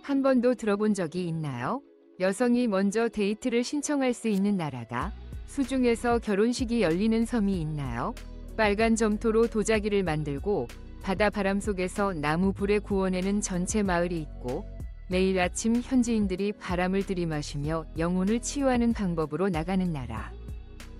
한 번도 들어본 적이 있나요? 여성이 먼저 데이트를 신청할 수 있는 나라가 수중에서 결혼식이 열리는 섬이 있나요? 빨간 점토로 도자기를 만들고 바다 바람 속에서 나무 불에 구워내는 전체 마을이 있고 매일 아침 현지인들이 바람을 들이마시며 영혼을 치유하는 방법으로 나가는 나라.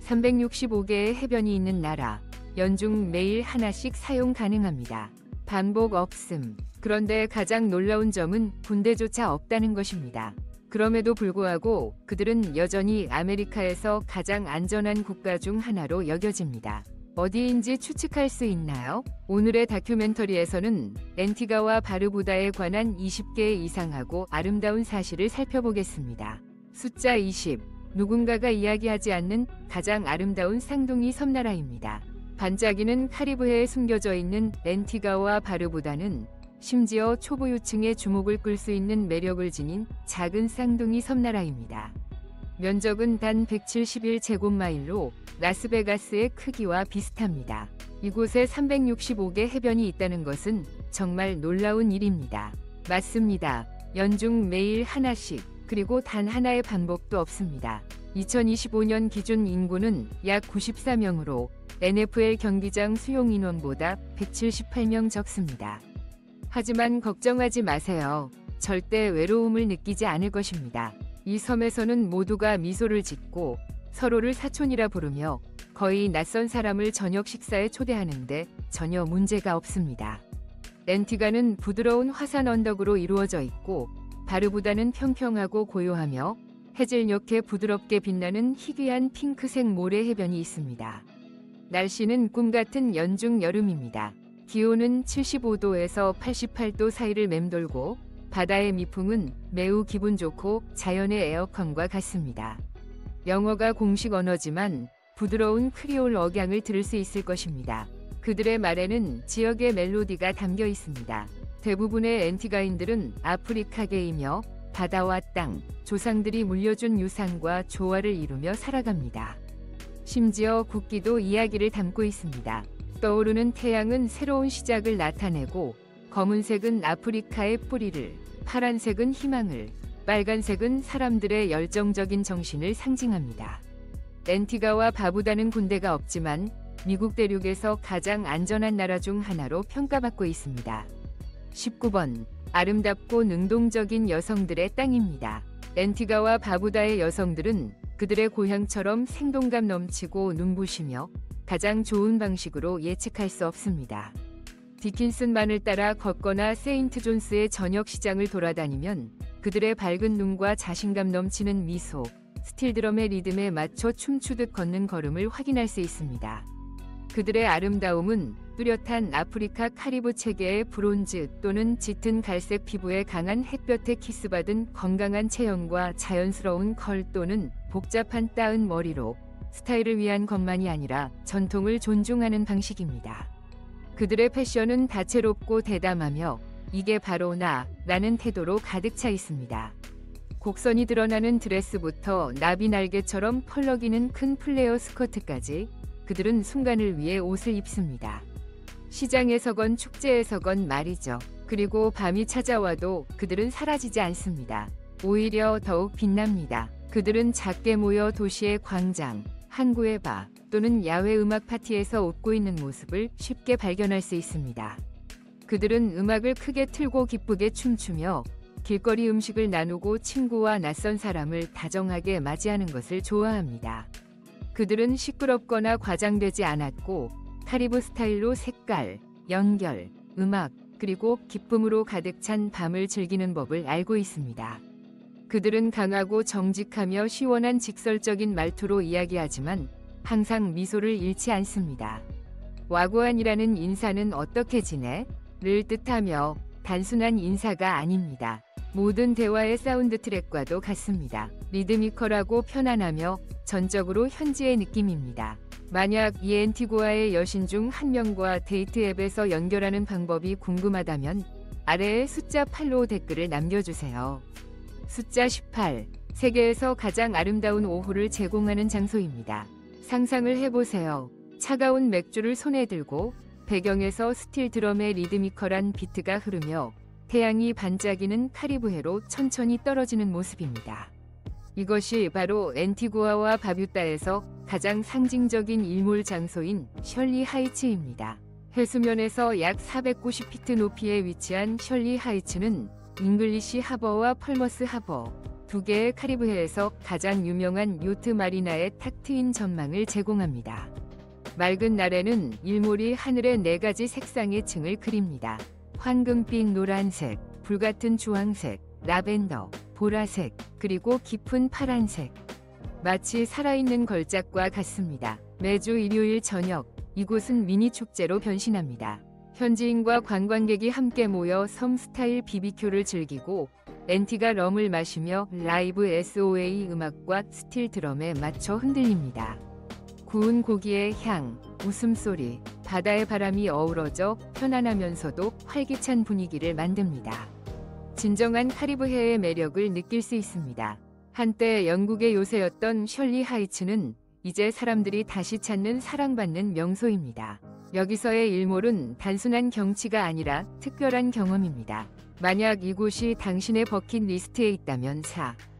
365개의 해변이 있는 나라. 연중 매일 하나씩 사용 가능합니다. 반복 없음. 그런데 가장 놀라운 점은 군대조차 없다는 것입니다. 그럼에도 불구하고 그들은 여전히 아메리카에서 가장 안전한 국가 중 하나로 여겨집니다. 어디인지 추측할 수 있나요? 오늘의 다큐멘터리에서는 앤티가와 바르부다에 관한 20개 이상하고 아름다운 사실을 살펴보겠습니다. 숫자 20. 누군가가 이야기하지 않는 가장 아름다운 쌍둥이 섬나라입니다. 반짝이는 카리브해에 숨겨져 있는 앤티가와 바르부다는 심지어 초보유층의 주목을 끌 수 있는 매력을 지닌 작은 쌍둥이 섬나라입니다. 면적은 단 171제곱마일로 라스베가스의 크기와 비슷합니다. 이곳에 365개 해변이 있다는 것은 정말 놀라운 일입니다. 맞습니다. 연중 매일 하나씩, 그리고 단 하나의 반복도 없습니다. 2025년 기준 인구는 약 94명으로 NFL 경기장 수용 인원보다 178명 적습니다. 하지만 걱정하지 마세요. 절대 외로움을 느끼지 않을 것입니다. 이 섬에서는 모두가 미소를 짓고 서로를 사촌이라 부르며 거의 낯선 사람을 저녁 식사에 초대하는데 전혀 문제가 없습니다. 앤티가는 부드러운 화산 언덕으로 이루어져 있고 바르부다는 평평하고 고요하며 해질녘에 부드럽게 빛나는 희귀한 핑크색 모래 해변이 있습니다. 날씨는 꿈같은 연중 여름입니다. 기온은 75도에서 88도 사이를 맴돌고 바다의 미풍은 매우 기분 좋고 자연의 에어컨과 같습니다. 영어가 공식 언어지만 부드러운 크리올 억양을 들을 수 있을 것입니다. 그들의 말에는 지역의 멜로디가 담겨 있습니다. 대부분의 앤티가인들은 아프리카계이며 바다와 땅, 조상들이 물려준 유산과 조화를 이루며 살아갑니다. 심지어 국기도 이야기를 담고 있습니다. 떠오르는 태양은 새로운 시작을 나타내고 검은색은 아프리카의 뿌리를, 파란색은 희망을, 빨간색은 사람들의 열정적인 정신을 상징합니다. 앤티가와 바부다는 군대가 없지만 미국 대륙에서 가장 안전한 나라 중 하나로 평가받고 있습니다. 19번. 아름답고 능동적인 여성들의 땅입니다. 앤티가와 바부다의 여성들은 그들의 고향처럼 생동감 넘치고 눈부시며 가장 좋은 방식으로 예측할 수 없습니다. 디킨슨만을 따라 걷거나 세인트 존스의 저녁 시장을 돌아다니면 그들의 밝은 눈과 자신감 넘치는 미소, 스틸드럼의 리듬에 맞춰 춤추듯 걷는 걸음을 확인할 수 있습니다. 그들의 아름다움은 뚜렷한 아프리카 카리브 체계의 브론즈 또는 짙은 갈색 피부에 강한 햇볕에 키스받은 건강한 체형과 자연스러운 컬 또는 복잡한 따은 머리로 스타일을 위한 것만이 아니라 전통을 존중하는 방식입니다. 그들의 패션은 다채롭고 대담하며 이게 바로 나라는 태도로 가득 차 있습니다. 곡선이 드러나는 드레스부터 나비 날개처럼 펄럭이는 큰 플레어 스커트까지 그들은 순간을 위해 옷을 입습니다. 시장에서건 축제에서건 말이죠. 그리고 밤이 찾아와도 그들은 사라지지 않습니다. 오히려 더욱 빛납니다. 그들은 작게 모여 도시의 광장, 항구의 바 또는 야외 음악 파티에서 웃고 있는 모습을 쉽게 발견할 수 있습니다. 그들은 음악을 크게 틀고 기쁘게 춤추며 길거리 음식을 나누고 친구와 낯선 사람을 다정하게 맞이하는 것을 좋아합니다. 그들은 시끄럽거나 과장되지 않았고 카리브 스타일로 색깔, 연결, 음악, 그리고 기쁨으로 가득 찬 밤을 즐기는 법을 알고 있습니다. 그들은 강하고 정직하며 시원한 직설적인 말투로 이야기하지만 항상 미소를 잃지 않습니다. 와구안이라는 인사는 어떻게 지내? 를 뜻하며 단순한 인사가 아닙니다. 모든 대화의 사운드 트랙과도 같습니다. 리드미컬하고 편안하며 전적으로 현지의 느낌입니다. 만약 이 앤티고아의 여신 중 한 명과 데이트 앱에서 연결하는 방법이 궁금하다면 아래에 숫자 8로 댓글을 남겨주세요. 숫자 18. 세계에서 가장 아름다운 오후를 제공하는 장소입니다. 상상을 해보세요. 차가운 맥주를 손에 들고 배경에서 스틸 드럼의 리드미컬한 비트가 흐르며 태양이 반짝이는 카리브해로 천천히 떨어지는 모습입니다. 이것이 바로 앤티구아와 바뷰다에서 가장 상징적인 일몰 장소인 셜리 하이츠입니다. 해수면에서 약 490피트 높이에 위치한 셜리 하이츠는 잉글리시 하버와 펄머스 하버, 두 개의 카리브해에서 가장 유명한 요트 마리나의 탁 트인 전망을 제공합니다. 맑은 날에는 일몰이 하늘의 4가지 색상의 층을 그립니다. 황금빛 노란색, 불같은 주황색, 라벤더, 보라색, 그리고 깊은 파란색. 마치 살아있는 걸작과 같습니다. 매주 일요일 저녁, 이곳은 미니 축제로 변신합니다. 현지인과 관광객이 함께 모여 섬 스타일 BBQ를 즐기고 앤티가 럼을 마시며 라이브 SOA 음악과 스틸 드럼에 맞춰 흔들립니다. 구운 고기의 향, 웃음소리, 바다의 바람이 어우러져 편안하면서도 활기찬 분위기를 만듭니다. 진정한 카리브해의 매력을 느낄 수 있습니다. 한때 영국의 요새였던 셜리 하이츠는 이제 사람들이 다시 찾는 사랑받는 명소입니다. 여기서의 일몰은 단순한 경치가 아니라 특별한 경험입니다. 만약 이곳이 당신의 버킷리스트에 있다면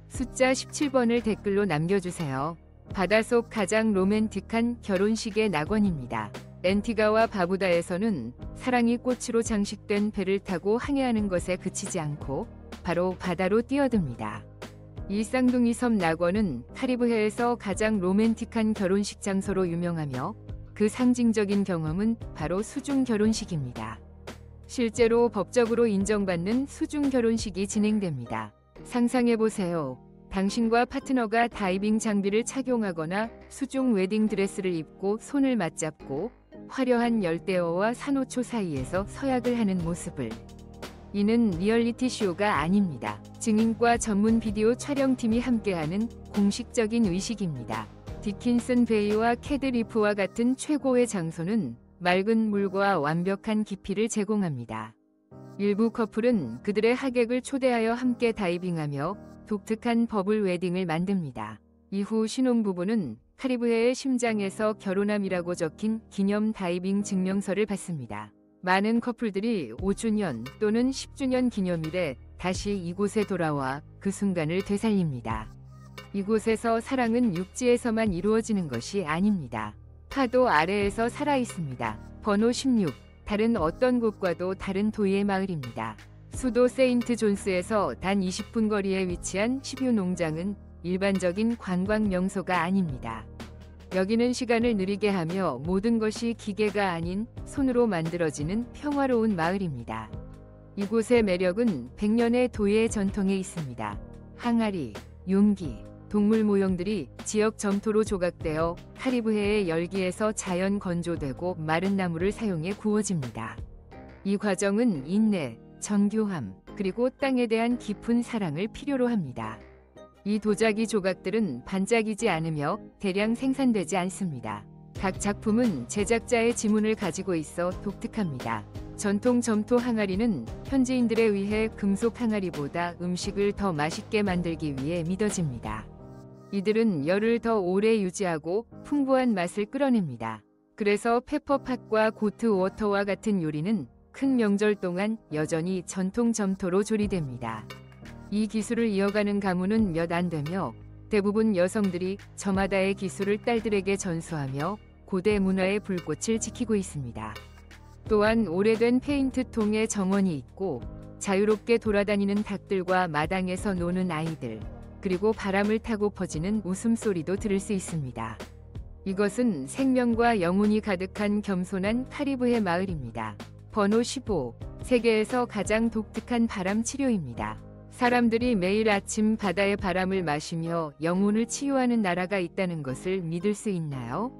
숫자 17번을 댓글로 남겨주세요. 바닷속 가장 로맨틱한 결혼식의 낙원입니다. 앤티가와 바부다에서는 사랑이 꽃으로 장식된 배를 타고 항해하는 것에 그치지 않고 바로 바다로 뛰어듭니다. 이 쌍둥이 섬 낙원은 카리브해에서 가장 로맨틱한 결혼식 장소로 유명하며 그 상징적인 경험은 바로 수중 결혼식입니다. 실제로 법적으로 인정받는 수중 결혼식이 진행됩니다. 상상해보세요. 당신과 파트너가 다이빙 장비를 착용하거나 수중 웨딩 드레스를 입고 손을 맞잡고 화려한 열대어와 산호초 사이에서 서약을 하는 모습을. 이는 리얼리티 쇼가 아닙니다. 증인과 전문 비디오 촬영팀이 함께하는 공식적인 의식입니다. 디킨슨 베이와 캐드리프와 같은 최고의 장소는 맑은 물과 완벽한 깊이를 제공합니다. 일부 커플은 그들의 하객을 초대하여 함께 다이빙하며 독특한 버블 웨딩을 만듭니다. 이후 신혼부부는 카리브해의 심장에서 결혼함이라고 적힌 기념 다이빙 증명서를 받습니다. 많은 커플들이 5주년 또는 10주년 기념일에 다시 이곳에 돌아와 그 순간을 되살립니다. 이곳에서 사랑은 육지에서만 이루어지는 것이 아닙니다. 파도 아래에서 살아있습니다. 번호 16. 다른 어떤 곳과도 다른 도의의 마을입니다. 수도 세인트 존스에서 단 20분 거리에 위치한 시뷰 농장은 일반적인 관광 명소가 아닙니다. 여기는 시간을 느리게 하며 모든 것이 기계가 아닌 손으로 만들어지는 평화로운 마을입니다. 이곳의 매력은 100년의 도예의 전통에 있습니다. 항아리, 용기, 동물 모형들이 지역 점토로 조각되어 카리브해의 열기에서 자연 건조되고 마른 나무를 사용해 구워집니다. 이 과정은 인내, 정교함, 그리고 땅에 대한 깊은 사랑을 필요로 합니다. 이 도자기 조각들은 반짝이지 않으며 대량 생산되지 않습니다. 각 작품은 제작자의 지문을 가지고 있어 독특합니다. 전통 점토 항아리는 현지인들에 의해 금속 항아리보다 음식을 더 맛있게 만들기 위해 믿어집니다. 이들은 열을 더 오래 유지하고 풍부한 맛을 끌어냅니다. 그래서 페퍼팟과 고트 워터와 같은 요리는 큰 명절 동안 여전히 전통 점토로 조리됩니다. 이 기술을 이어가는 가문은 몇 안 되며 대부분 여성들이 저마다의 기술을 딸들에게 전수하며 고대 문화의 불꽃을 지키고 있습니다. 또한 오래된 페인트통에 정원이 있고 자유롭게 돌아다니는 닭들과 마당에서 노는 아이들, 그리고 바람을 타고 퍼지는 웃음소리도 들을 수 있습니다. 이것은 생명과 영혼이 가득한 겸손한 카리브해 마을입니다. 번호 15. 세계에서 가장 독특한 바람 치료입니다. 사람들이 매일 아침 바다의 바람을 마시며 영혼을 치유하는 나라가 있다는 것을 믿을 수 있나요?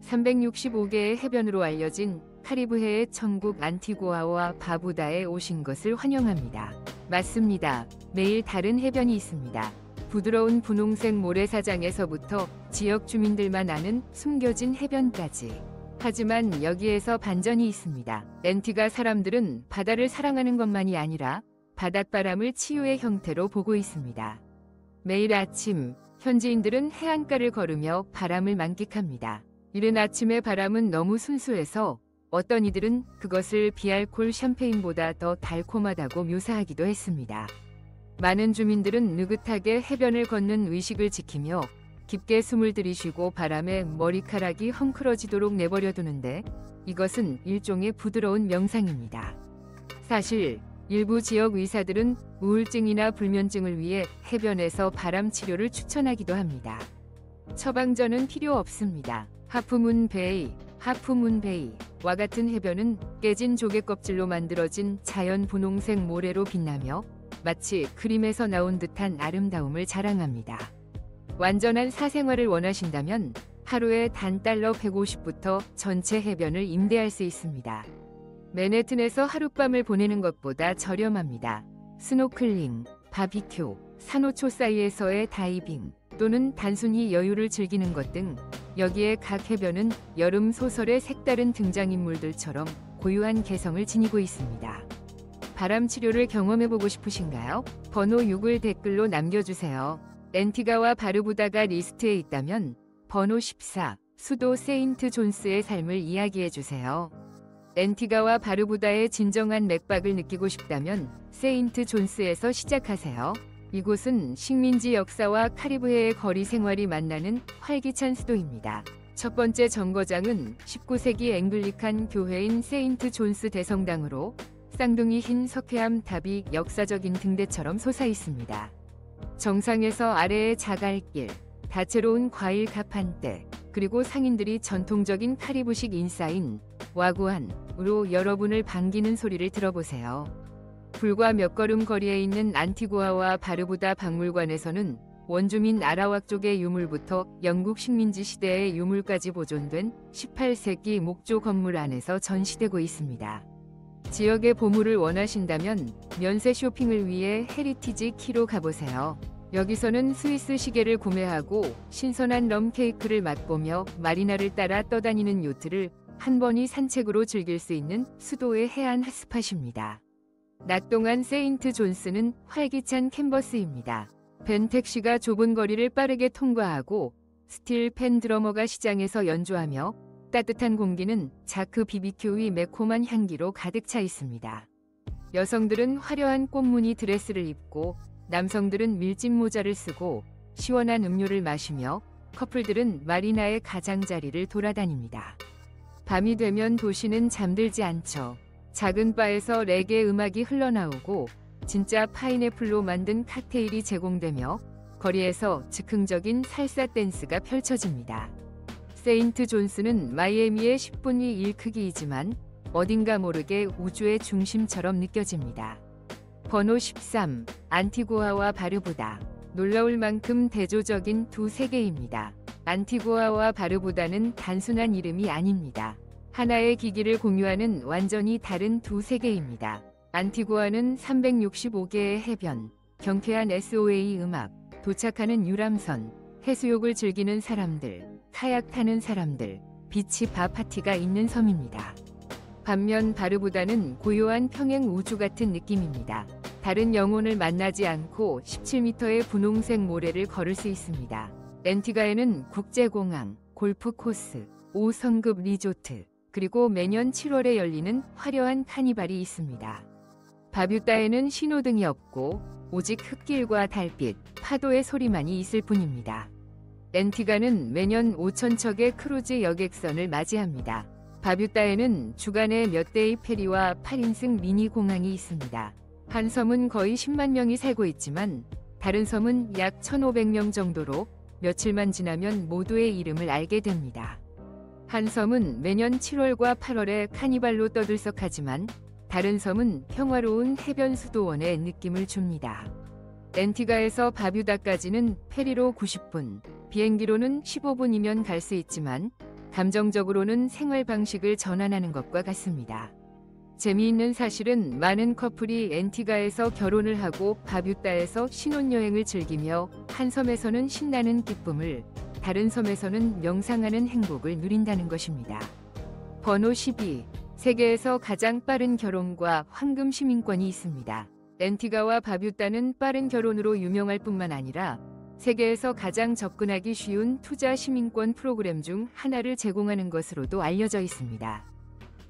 365개의 해변으로 알려진 카리브해의 천국 안티구아와 바부다에 오신 것을 환영합니다. 맞습니다. 매일 다른 해변이 있습니다. 부드러운 분홍색 모래사장에서부터 지역 주민들만 아는 숨겨진 해변까지. 하지만 여기에서 반전이 있습니다. 앤티가 사람들은 바다를 사랑하는 것만이 아니라 바닷바람을 치유의 형태로 보고 있습니다. 매일 아침 현지인들은 해안가를 걸으며 바람을 만끽합니다. 이른 아침의 바람은 너무 순수해서 어떤 이들은 그것을 비알콜 샴페인보다 더 달콤하다고 묘사하기도 했습니다. 많은 주민들은 느긋하게 해변을 걷는 의식을 지키며 깊게 숨을 들이쉬고 바람에 머리카락이 헝클어지도록 내버려 두는데 이것은 일종의 부드러운 명상입니다. 사실 일부 지역 의사들은 우울증이나 불면증을 위해 해변에서 바람 치료를 추천하기도 합니다. 처방전은 필요 없습니다. 하프문베이와 같은 해변은 깨진 조개 껍질로 만들어진 자연 분홍색 모래로 빛나며 마치 그림에서 나온 듯한 아름다움을 자랑합니다. 완전한 사생활을 원하신다면 하루에 단 달러 150부터 전체 해변을 임대할 수 있습니다. 맨해튼에서 하룻밤을 보내는 것보다 저렴합니다. 스노클링, 바비큐, 산호초 사이에서의 다이빙 또는 단순히 여유를 즐기는 것 등 여기에 각 해변은 여름 소설의 색다른 등장인물들처럼 고유한 개성을 지니고 있습니다. 바람 치료를 경험해보고 싶으신가요? 번호 6을 댓글로 남겨주세요. 앤티가와 바르부다가 리스트에 있다면 번호 14, 수도 세인트 존스의 삶을 이야기해주세요. 앤티가와 바르부다의 진정한 맥박을 느끼고 싶다면 세인트 존스에서 시작하세요. 이곳은 식민지 역사와 카리브해의 거리 생활이 만나는 활기찬 수도입니다. 첫 번째 정거장은 19세기 앵글리칸 교회인 세인트 존스 대성당으로 쌍둥이 흰 석회암 답이 역사적인 등대처럼 솟아 있습니다. 정상에서 아래의 자갈길, 다채로운 과일 가판대, 그리고 상인들이 전통적인 카리브식 인사인 와구안으로 여러분을 반기는 소리를 들어보세요. 불과 몇 걸음 거리에 있는 안티구아와 바르부다 박물관에서는 원주민 아라왁 쪽의 유물부터 영국 식민지 시대의 유물까지 보존된 18세기 목조 건물 안에서 전시되고 있습니다. 지역의 보물을 원하신다면 면세 쇼핑을 위해 헤리티지 키로 가보세요. 여기서는 스위스 시계를 구매하고 신선한 럼 케이크를 맛보며 마리나를 따라 떠다니는 요트를 한 번이 산책으로 즐길 수 있는 수도의 해안 핫스팟입니다. 낮 동안 세인트 존스는 활기찬 캔버스입니다. 벤 택시가 좁은 거리를 빠르게 통과하고 스틸 펜 드러머가 시장에서 연주하며 따뜻한 공기는 자크 BBQ의 매콤한 향기로 가득 차 있습니다. 여성들은 화려한 꽃무늬 드레스를 입고 남성들은 밀짚 모자를 쓰고 시원한 음료를 마시며 커플들은 마리나의 가장자리를 돌아다닙니다. 밤이 되면 도시는 잠들지 않죠. 작은 바에서 레게 음악이 흘러나오고 진짜 파인애플로 만든 칵테일이 제공되며 거리에서 즉흥적인 살사 댄스가 펼쳐집니다. 세인트 존스는 마이애미의 10분의 1 크기이지만 어딘가 모르게 우주의 중심처럼 느껴집니다. 번호 13, 안티구아와 바르부다. 놀라울 만큼 대조적인 두 세계입니다. 안티구아와 바르부다는 단순한 이름이 아닙니다. 하나의 기기를 공유하는 완전히 다른 두 세계입니다. 안티구아는 365개의 해변, 경쾌한 SOA 음악, 도착하는 유람선, 해수욕을 즐기는 사람들, 카약 타는 사람들, 비치 바 파티가 있는 섬입니다. 반면 바르부다는 고요한 평행 우주 같은 느낌입니다. 다른 영혼을 만나지 않고 17m의 분홍색 모래를 걸을 수 있습니다. 앤티가에는 국제공항, 골프 코스, 5성급 리조트, 그리고 매년 7월에 열리는 화려한 카니발이 있습니다. 바뷰다에는 신호등이 없고 오직 흙길과 달빛, 파도의 소리만이 있을 뿐입니다. 앤티가는 매년 5,000척의 크루즈 여객선을 맞이합니다. 바뷰다에는 주간에 몇 대의 페리와 8인승 미니 공항이 있습니다. 한 섬은 거의 10만 명이 살고 있지만 다른 섬은 약 1,500명 정도로 며칠만 지나면 모두의 이름을 알게 됩니다. 한 섬은 매년 7월과 8월에 카니발로 떠들썩하지만 다른 섬은 평화로운 해변 수도원의 느낌을 줍니다. 앤티가에서 바뷰다까지는 페리로 90분, 비행기로는 15분이면 갈 수 있지만 감정적으로는 생활 방식을 전환하는 것과 같습니다. 재미있는 사실은 많은 커플이 앤티가에서 결혼을 하고 바뷰다에서 신혼여행을 즐기며 한 섬에서는 신나는 기쁨을, 다른 섬에서는 명상하는 행복을 누린다는 것입니다. 번호 12. 세계에서 가장 빠른 결혼과 황금 시민권이 있습니다. 앤티가와 바뷰다는 빠른 결혼으로 유명할 뿐만 아니라 세계에서 가장 접근하기 쉬운 투자 시민권 프로그램 중 하나를 제공하는 것으로도 알려져 있습니다.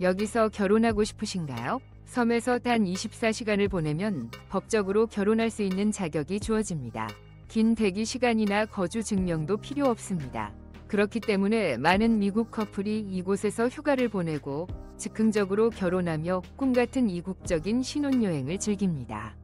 여기서 결혼하고 싶으신가요? 섬에서 단 24시간을 보내면 법적으로 결혼할 수 있는 자격이 주어집니다. 긴 대기 시간이나 거주 증명도 필요 없습니다. 그렇기 때문에 많은 미국 커플이 이곳에서 휴가를 보내고 즉흥적으로 결혼하며 꿈같은 이국적인 신혼여행을 즐깁니다.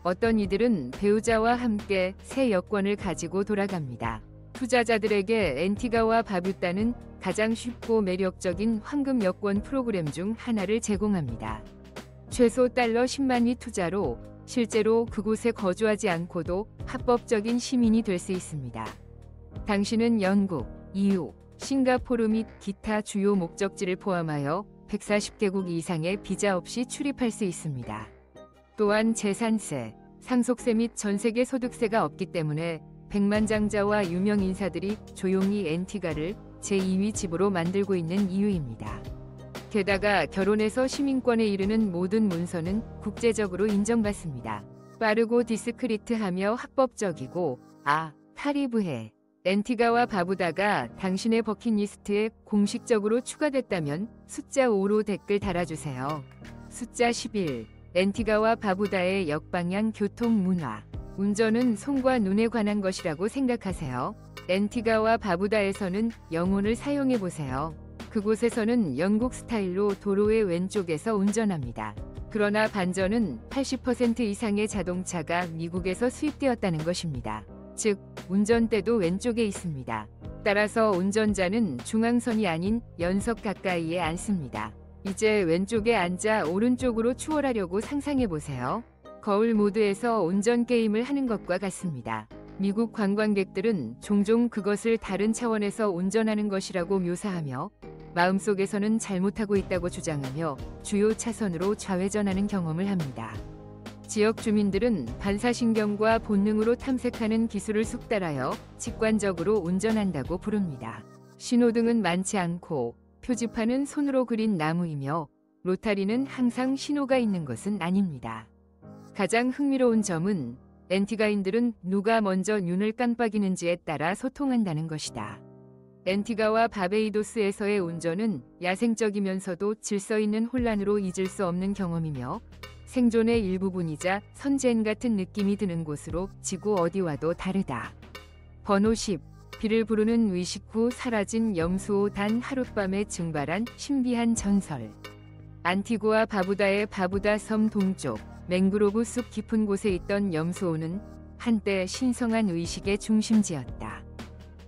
어떤 이들은 배우자와 함께 새 여권을 가지고 돌아갑니다. 투자자들에게 앤티가와 바뷰다는 가장 쉽고 매력적인 황금 여권 프로그램 중 하나를 제공합니다. 최소 달러 10만위 투자로 실제로 그곳에 거주하지 않고도 합법적인 시민이 될 수 있습니다. 당신은 영국, EU, 싱가포르 및 기타 주요 목적지를 포함하여 140개국 이상의 비자 없이 출입할 수 있습니다. 또한 재산세, 상속세 및 전세계 소득세가 없기 때문에 백만장자와 유명 인사들이 조용히 앤티가를 제2위 집으로 만들고 있는 이유입니다. 게다가 결혼해서 시민권에 이르는 모든 문서는 국제적으로 인정받습니다. 빠르고 디스크리트하며 합법적이고 카리브해. 앤티가와 바부다가 당신의 버킷리스트에 공식적으로 추가됐다면 숫자 5로 댓글 달아주세요. 숫자 11. 앤티가와 바부다의 역방향 교통 문화. 운전은 손과 눈에 관한 것이라고 생각하세요. 앤티가와 바부다에서는 영혼을 사용해보세요. 그곳에서는 영국 스타일로 도로의 왼쪽에서 운전합니다. 그러나 반전은 80% 이상의 자동차가 미국에서 수입되었다는 것입니다. 즉, 운전대도 왼쪽에 있습니다. 따라서 운전자는 중앙선이 아닌 연석 가까이에 앉습니다. 이제 왼쪽에 앉아 오른쪽으로 추월하려고 상상해보세요. 거울 모드에서 운전 게임을 하는 것과 같습니다. 미국 관광객들은 종종 그것을 다른 차원에서 운전하는 것이라고 묘사하며 마음속에서는 잘못하고 있다고 주장하며 주요 차선으로 좌회전하는 경험을 합니다. 지역 주민들은 반사신경과 본능으로 탐색하는 기술을 숙달하여 직관적으로 운전한다고 부릅니다. 신호등은 많지 않고 표지판은 손으로 그린 나무이며 로타리는 항상 신호가 있는 것은 아닙니다. 가장 흥미로운 점은 앤티가인들은 누가 먼저 눈을 깜빡이는지에 따라 소통한다는 것이다. 앤티가와 바베이도스에서의 운전은 야생적이면서도 질서 있는 혼란으로 잊을 수 없는 경험이며 생존의 일부분이자 선젠 같은 느낌이 드는 곳으로 지구 어디와도 다르다. 번호 10. 비를 부르는 의식 후 사라진 염수호 단 하룻밤에 증발한 신비한 전설. 안티구아 바부다의 바부다 섬 동쪽 맹그로브 숲 깊은 곳에 있던 염수호는 한때 신성한 의식의 중심지였다.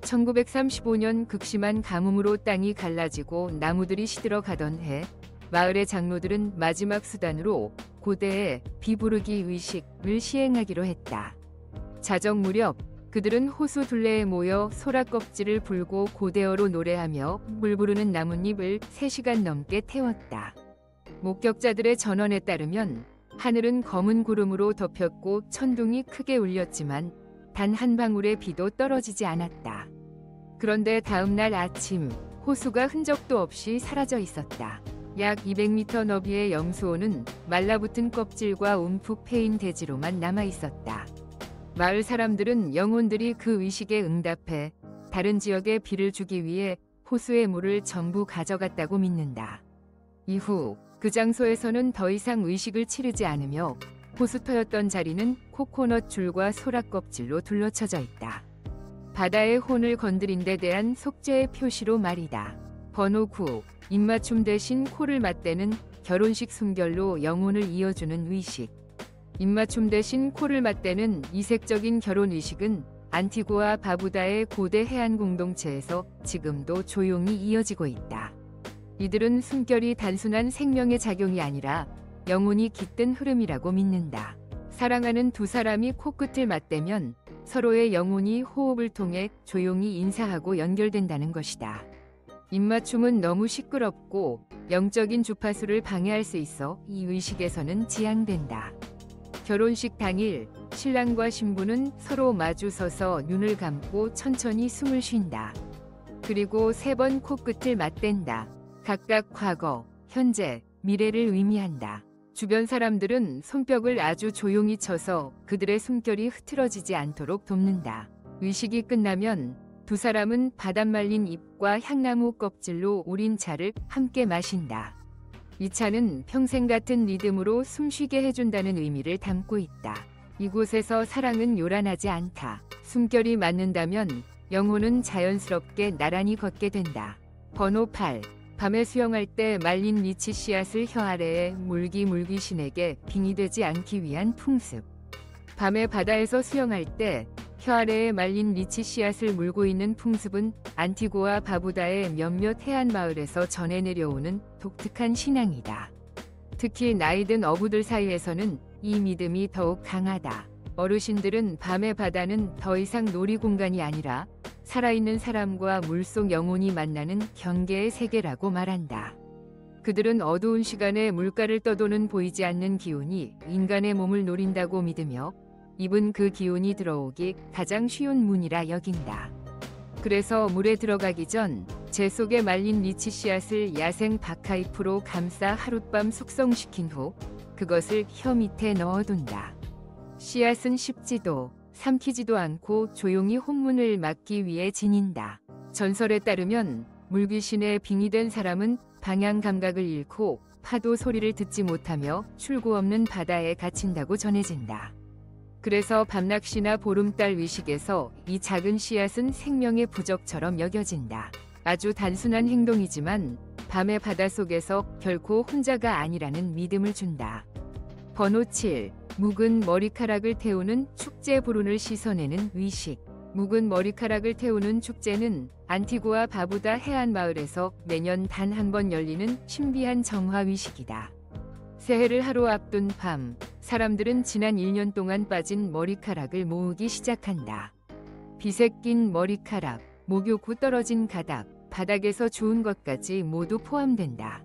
1935년 극심한 가뭄으로 땅이 갈라지고 나무들이 시들어 가던 해 마을의 장로들은 마지막 수단으로 고대의 비 부르기 의식을 시행하기로 했다. 자정 무렵 그들은 호수 둘레에 모여 소라 껍질을 불고 고대어로 노래하며 물 부르는 나뭇잎을 3시간 넘게 태웠다. 목격자들의 전언에 따르면 하늘은 검은 구름으로 덮였고 천둥이 크게 울렸지만 단 한 방울의 비도 떨어지지 않았다. 그런데 다음 날 아침 호수가 흔적도 없이 사라져 있었다. 약 200m 너비의 염수호는 말라붙은 껍질과 움푹 패인 대지로만 남아 있었다. 마을 사람들은 영혼들이 그 의식에 응답해 다른 지역에 비를 주기 위해 호수의 물을 전부 가져갔다고 믿는다. 이후 그 장소에서는 더 이상 의식을 치르지 않으며 호수터였던 자리는 코코넛 줄과 소라 껍질로 둘러쳐져 있다. 바다의 혼을 건드린 데 대한 속죄의 표시로 말이다. 번호 9. 입맞춤 대신 코를 맞대는 결혼식 순결로 영혼을 이어주는 의식. 입맞춤 대신 코를 맞대는 이색적인 결혼 의식은 안티구아 바부다의 고대 해안 공동체에서 지금도 조용히 이어지고 있다. 이들은 숨결이 단순한 생명의 작용이 아니라 영혼이 깃든 흐름이라고 믿는다. 사랑하는 두 사람이 코끝을 맞대면 서로의 영혼이 호흡을 통해 조용히 인사하고 연결된다는 것이다. 입맞춤은 너무 시끄럽고 영적인 주파수를 방해할 수 있어 이 의식에서는 지양된다. 결혼식 당일 신랑과 신부는 서로 마주 서서 눈을 감고 천천히 숨을 쉰다. 그리고 3번 코끝을 맞댄다. 각각 과거, 현재, 미래를 의미한다. 주변 사람들은 손뼉을 아주 조용히 쳐서 그들의 숨결이 흐트러지지 않도록 돕는다. 의식이 끝나면 두 사람은 바닷 말린 잎과 향나무 껍질로 우린 차를 함께 마신다. 이 차는 평생 같은 리듬으로 숨쉬게 해준다는 의미를 담고 있다. 이곳에서 사랑은 요란하지 않다. 숨결이 맞는다면 영혼은 자연스럽게 나란히 걷게 된다. 번호 8. 밤에 수영할 때 말린 리치 씨앗을 혀 아래에 물기 신에게 빙이 되지 않기 위한 풍습. 밤에 바다에서 수영할 때 혀 아래에 말린 리치 씨앗을 물고 있는 풍습은 안티구아 바부다의 몇몇 해안 마을에서 전해 내려오는 독특한 신앙이다. 특히 나이든 어부들 사이에서는 이 믿음이 더욱 강하다. 어르신들은 밤의 바다는 더 이상 놀이 공간이 아니라 살아있는 사람과 물속 영혼이 만나는 경계의 세계라고 말한다. 그들은 어두운 시간에 물가를 떠도는 보이지 않는 기운이 인간의 몸을 노린다고 믿으며 입은 그 기운이 들어오기 가장 쉬운 문이라 여긴다. 그래서 물에 들어가기 전 재 속에 말린 리치 씨앗을 야생 박하잎으로 감싸 하룻밤 숙성시킨 후 그것을 혀 밑에 넣어둔다. 씨앗은 씹지도 삼키지도 않고 조용히 혼문을 막기 위해 지닌다. 전설에 따르면 물귀신에 빙의된 사람은 방향 감각을 잃고 파도 소리를 듣지 못하며 출구 없는 바다에 갇힌다고 전해진다. 그래서 밤낚시나 보름달 위식에서 이 작은 씨앗은 생명의 부적처럼 여겨진다. 아주 단순한 행동이지만 밤의 바닷속에서 결코 혼자가 아니라는 믿음을 준다. 번호 7. 묵은 머리카락을 태우는 축제 불운을 씻어내는 위식. 묵은 머리카락을 태우는 축제는 안티구아 바부다 해안 마을에서 매년 단 한 번 열리는 신비한 정화 위식이다. 새해를 하루 앞둔 밤, 사람들은 지난 1년 동안 빠진 머리카락을 모으기 시작한다. 빛에 낀 머리카락, 목욕 후 떨어진 가닥, 바닥에서 주운 것까지 모두 포함된다.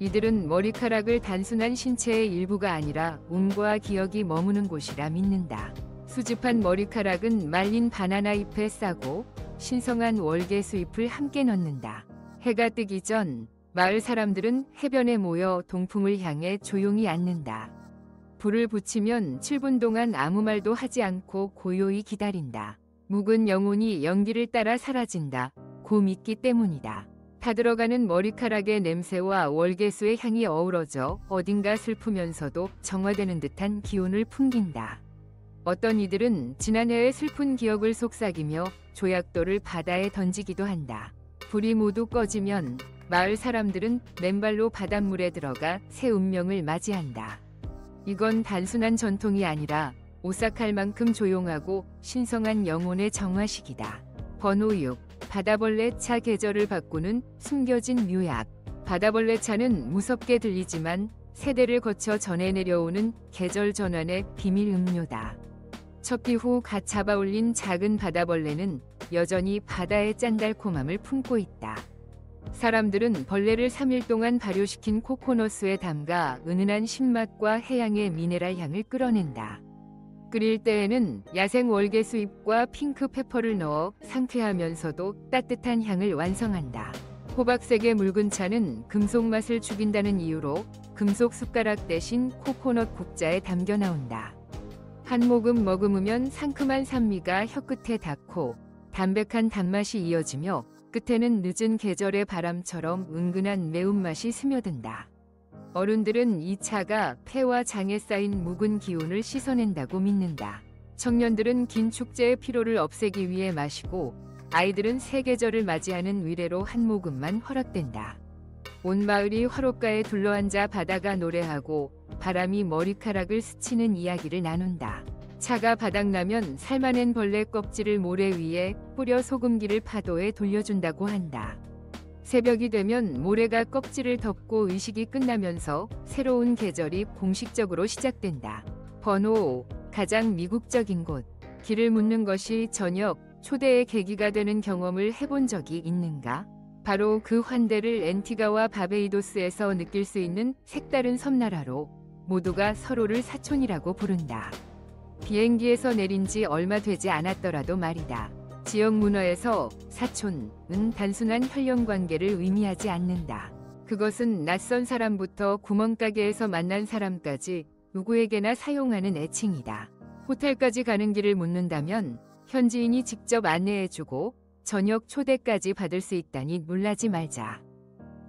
이들은 머리카락을 단순한 신체의 일부가 아니라 운과 기억이 머무는 곳이라 믿는다. 수집한 머리카락은 말린 바나나 잎에 싸고 신성한 월계수 잎을 함께 넣는다. 해가 뜨기 전 마을 사람들은 해변에 모여 동풍을 향해 조용히 앉는다. 불을 붙이면 7분 동안 아무 말도 하지 않고 고요히 기다린다. 묵은 영혼이 연기를 따라 사라진다. 고 믿기 때문이다. 타들어가는 머리카락의 냄새와 월계수의 향이 어우러져 어딘가 슬프면서도 정화되는 듯한 기운을 풍긴다. 어떤 이들은 지난해의 슬픈 기억을 속삭이며 조약돌을 바다에 던지기도 한다. 불이 모두 꺼지면 마을 사람들은 맨발로 바닷물에 들어가 새 운명을 맞이한다. 이건 단순한 전통이 아니라 오싹할 만큼 조용하고 신성한 영혼의 정화식이다. 번호 6. 바다벌레 차 계절을 바꾸는 숨겨진 묘약. 바다벌레 차는 무섭게 들리지만 세대를 거쳐 전해 내려오는 계절 전환의 비밀 음료다. 척기 후 갓 잡아올린 작은 바다벌레는 여전히 바다의 짠달콤함을 품고 있다. 사람들은 벌레를 3일 동안 발효시킨 코코넛수에 담가 은은한 신맛과 해양의 미네랄 향을 끌어낸다. 끓일 때에는 야생 월계수잎과 핑크 페퍼를 넣어 상쾌하면서도 따뜻한 향을 완성한다. 호박색의 묽은 차는 금속 맛을 죽인다는 이유로 금속 숟가락 대신 코코넛 국자에 담겨 나온다. 한 모금 머금으면 상큼한 산미가 혀끝에 닿고 담백한 단맛이 이어지며 끝에는 늦은 계절의 바람처럼 은근한 매운맛이 스며든다. 어른들은 이 차가 폐와 장에 쌓인 묵은 기운을 씻어낸다고 믿는다. 청년들은 긴 축제의 피로를 없애기 위해 마시고 아이들은 새 계절을 맞이하는 위례로 한 모금만 허락된다. 온 마을이 화롯가에 둘러앉아 바다가 노래하고 바람이 머리카락을 스치는 이야기를 나눈다. 차가 바닥나면 삶아낸 벌레 껍질을 모래 위에 뿌려 소금기를 파도에 돌려준다고 한다. 새벽이 되면 모래가 껍질을 덮고 의식이 끝나면서 새로운 계절이 공식적으로 시작된다. 번호 5. 가장 미국적인 곳. 길을 묻는 것이 저녁 초대의 계기가 되는 경험을 해본 적이 있는가? 바로 그 환대를 앤티가와 바베이도스에서 느낄 수 있는 색다른 섬나라로 모두가 서로를 사촌이라고 부른다. 비행기에서 내린 지 얼마 되지 않았더라도 말이다. 지역 문화에서 사촌은 단순한 혈연 관계를 의미하지 않는다. 그것은 낯선 사람부터 구멍가게에서 만난 사람까지 누구에게나 사용하는 애칭이다. 호텔까지 가는 길을 묻는다면 현지인이 직접 안내해주고 저녁 초대까지 받을 수 있다니 놀라지 말자.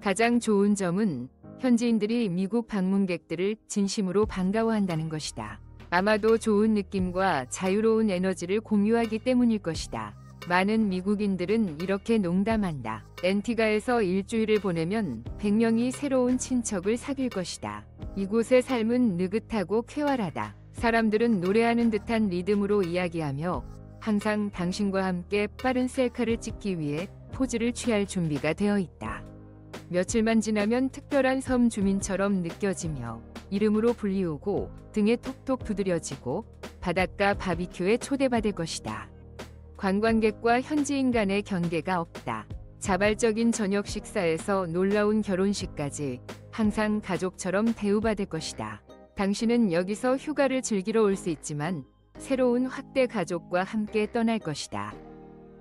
가장 좋은 점은 현지인들이 미국 방문객들을 진심으로 반가워한다는 것이다. 아마도 좋은 느낌과 자유로운 에너지를 공유하기 때문일 것이다. 많은 미국인들은 이렇게 농담한다. 앤티가에서 일주일을 보내면 100명이 새로운 친척을 사귈 것이다. 이곳의 삶은 느긋하고 쾌활하다. 사람들은 노래하는 듯한 리듬으로 이야기하며 항상 당신과 함께 빠른 셀카를 찍기 위해 포즈를 취할 준비가 되어 있다. 며칠만 지나면 특별한 섬 주민처럼 느껴지며 이름으로 불리우고 등에 톡톡 두드려지고 바닷가 바비큐에 초대받을 것이다. 관광객과 현지인 간의 경계가 없다. 자발적인 저녁 식사에서 놀라운 결혼식까지 항상 가족처럼 대우받을 것이다. 당신은 여기서 휴가를 즐기러 올 수 있지만 새로운 확대 가족과 함께 떠날 것이다.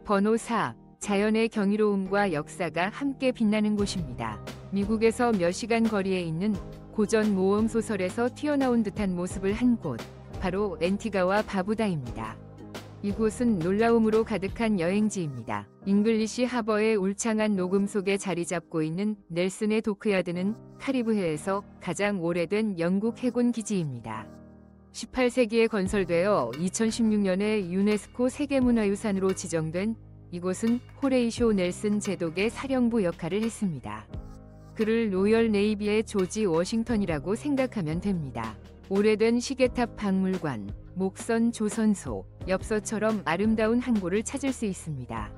번호 4. 자연의 경이로움과 역사가 함께 빛나는 곳입니다. 미국에서 몇 시간 거리에 있는 고전 모험 소설에서 튀어나온 듯한 모습을 한 곳, 바로 앤티가와 바부다입니다. 이곳은 놀라움으로 가득한 여행지입니다. 잉글리시 하버의 울창한 녹음 속에 자리 잡고 있는 넬슨의 도크야드는 카리브해에서 가장 오래된 영국 해군 기지입니다. 18세기에 건설되어 2016년에 유네스코 세계문화유산으로 지정된 이곳은 호레이쇼 넬슨 제독의 사령부 역할을 했습니다. 그를 로열 네이비의 조지 워싱턴이라고 생각하면 됩니다. 오래된 시계탑 박물관, 목선 조선소, 엽서처럼 아름다운 항구를 찾을 수 있습니다.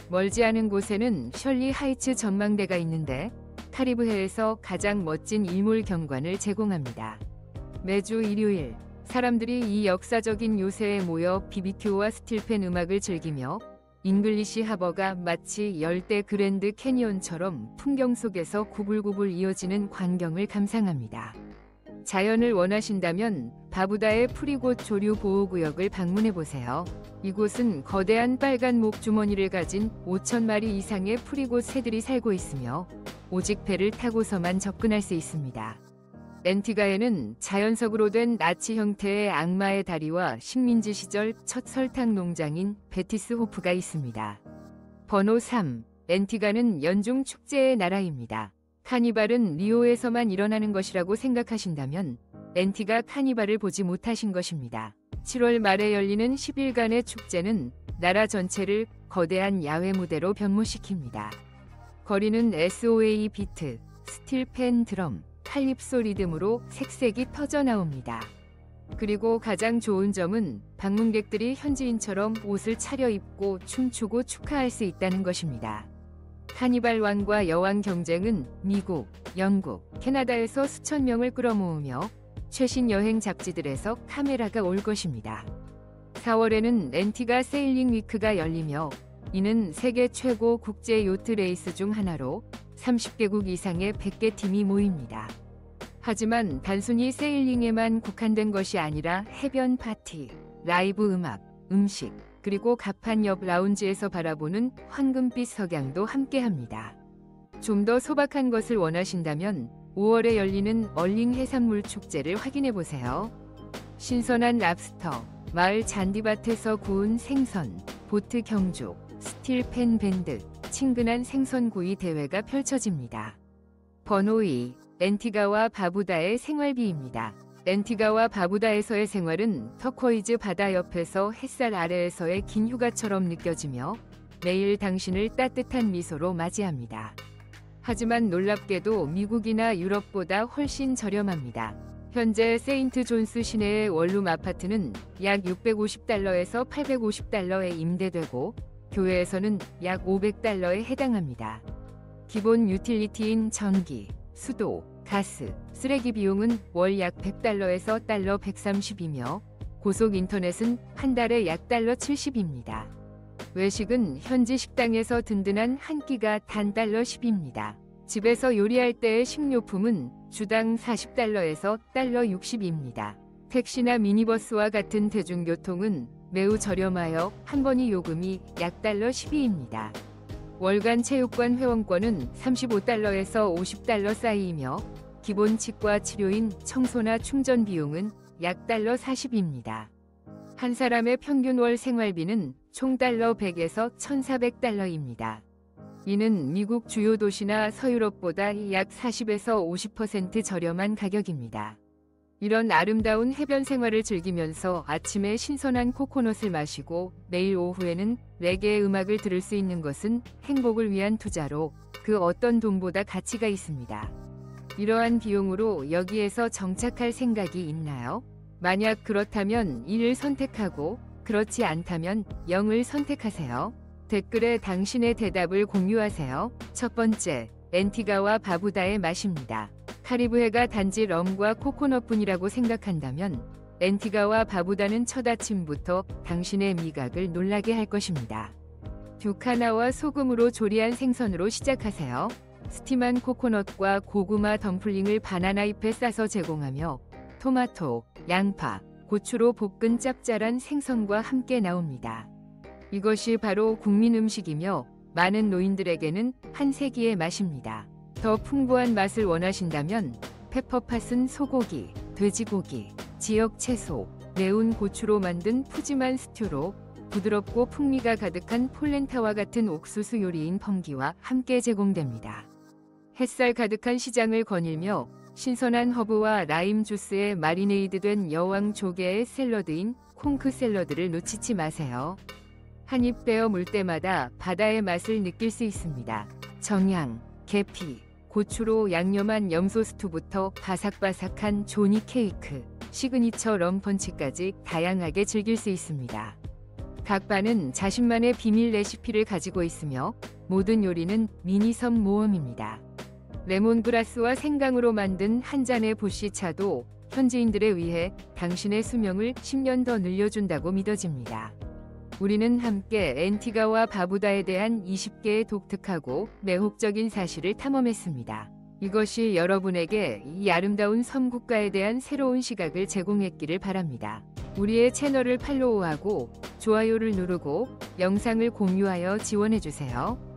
멀지 않은 곳에는 셜리 하이츠 전망대가 있는데 카리브해에서 가장 멋진 일몰 경관을 제공합니다. 매주 일요일, 사람들이 이 역사적인 요새에 모여 BBQ와 스틸펜 음악을 즐기며 잉글리시 하버가 마치 열대 그랜드 캐니언처럼 풍경 속에서 구불구불 이어지는 광경을 감상합니다. 자연을 원하신다면 바부다의 프리곶 조류 보호구역을 방문해보세요. 이곳은 거대한 빨간 목주머니를 가진 5,000마리 이상의 프리곶 새들이 살고 있으며 오직 배를 타고서만 접근할 수 있습니다. 앤티가에는 자연석으로 된 나치 형태의 악마의 다리와 식민지 시절 첫 설탕 농장인 베티스 호프가 있습니다. 번호 3. 앤티가는 연중 축제의 나라입니다. 카니발은 리오에서만 일어나는 것이라고 생각하신다면 앤티가 카니발을 보지 못하신 것입니다. 7월 말에 열리는 10일간의 축제는 나라 전체를 거대한 야외 무대로 변모시킵니다. 거리는 SOA 비트, 스틸펜 드럼, 칼립소 리듬으로 색색이 터져 나옵니다. 그리고 가장 좋은 점은 방문객들이 현지인처럼 옷을 차려입고 춤추고 축하할 수 있다는 것입니다. 카니발 왕과 여왕 경쟁은 미국, 영국, 캐나다에서 수천 명을 끌어모으며 최신 여행 잡지들에서 카메라가 올 것입니다. 4월에는 앤티가 세일링 위크가 열리며 이는 세계 최고 국제 요트 레이스 중 하나로 30개국 이상의 100개 팀이 모입니다. 하지만 단순히 세일링에만 국한된 것이 아니라 해변 파티, 라이브 음악, 음식, 그리고 갑판 옆 라운지에서 바라보는 황금빛 석양도 함께합니다. 좀 더 소박한 것을 원하신다면 5월에 열리는 얼링 해산물 축제를 확인해보세요. 신선한 랍스터, 마을 잔디밭에서 구운 생선, 보트 경주, 스틸펜 밴드, 친근한 생선구이 대회가 펼쳐집니다. 번호 2. 앤티가와 바부다의 생활비입니다. 앤티가와 바부다에서의 생활은 터코이즈 바다 옆에서 햇살 아래에서의 긴 휴가처럼 느껴지며 매일 당신을 따뜻한 미소로 맞이합니다. 하지만 놀랍게도 미국이나 유럽보다 훨씬 저렴합니다. 현재 세인트 존스 시내의 원룸 아파트는 약 650달러에서 850달러에 임대되고 교외에서는 약 500달러에 해당합니다. 기본 유틸리티인 전기, 수도, 가스, 쓰레기 비용은 월 약 100달러에서 달러 130이며 고속 인터넷은 한 달에 약 달러 70입니다. 외식은 현지 식당에서 든든한 한 끼가 단 달러 10입니다. 집에서 요리할 때의 식료품은 주당 40달러에서 달러 60입니다. 택시나 미니버스와 같은 대중교통은 매우 저렴하여 한 번의 요금이 약 달러 12입니다. 월간 체육관 회원권은 35달러에서 50달러 사이이며 기본 치과 치료인 청소나 충전 비용은 약 달러 40입니다. 한 사람의 평균 월 생활비는 총 달러 100에서 1,400달러입니다. 이는 미국 주요 도시나 서유럽보다 약 40에서 50% 저렴한 가격입니다. 이런 아름다운 해변 생활을 즐기면서 아침에 신선한 코코넛을 마시고 매일 오후에는 레게의 음악을 들을 수 있는 것은 행복을 위한 투자로 그 어떤 돈보다 가치가 있습니다. 이러한 비용으로 여기에서 정착할 생각이 있나요? 만약 그렇다면 1을 선택하고 그렇지 않다면 0을 선택하세요. 댓글에 당신의 대답을 공유하세요. 첫 번째, 앤티가와 바부다의 맛입니다. 카리브해가 단지 럼과 코코넛뿐이라고 생각한다면 앤티가와 바부다는 첫 아침부터 당신의 미각을 놀라게 할 것입니다. 듀카나와 소금으로 조리한 생선으로 시작하세요. 스팀한 코코넛과 고구마 덤플링을 바나나 잎에 싸서 제공하며 토마토, 양파, 고추로 볶은 짭짤한 생선과 함께 나옵니다. 이것이 바로 국민 음식이며 많은 노인들에게는 한 세기의 맛입니다. 더 풍부한 맛을 원하신다면 페퍼팟은 소고기, 돼지고기, 지역 채소, 매운 고추로 만든 푸짐한 스튜로 부드럽고 풍미가 가득한 폴렌타와 같은 옥수수 요리인 펑기와 함께 제공됩니다. 햇살 가득한 시장을 거닐며 신선한 허브와 라임 주스에 마리네이드된 여왕 조개의 샐러드인 콩크 샐러드를 놓치지 마세요. 한 입 베어 물 때마다 바다의 맛을 느낄 수 있습니다. 정향, 계피, 고추로 양념한 염소 스튜부터 바삭바삭한 조니 케이크, 시그니처 럼펀치까지 다양하게 즐길 수 있습니다. 각 바는 자신만의 비밀 레시피를 가지고 있으며 모든 요리는 미니섬 모험입니다. 레몬그라스와 생강으로 만든 한 잔의 보시차도 현지인들에 의해 당신의 수명을 10년 더 늘려준다고 믿어집니다. 우리는 함께 앤티가와 바부다에 대한 20개의 독특하고 매혹적인 사실을 탐험했습니다. 이것이 여러분에게 이 아름다운 섬 국가에 대한 새로운 시각을 제공했기를 바랍니다. 우리의 채널을 팔로우하고 좋아요를 누르고 영상을 공유하여 지원해주세요.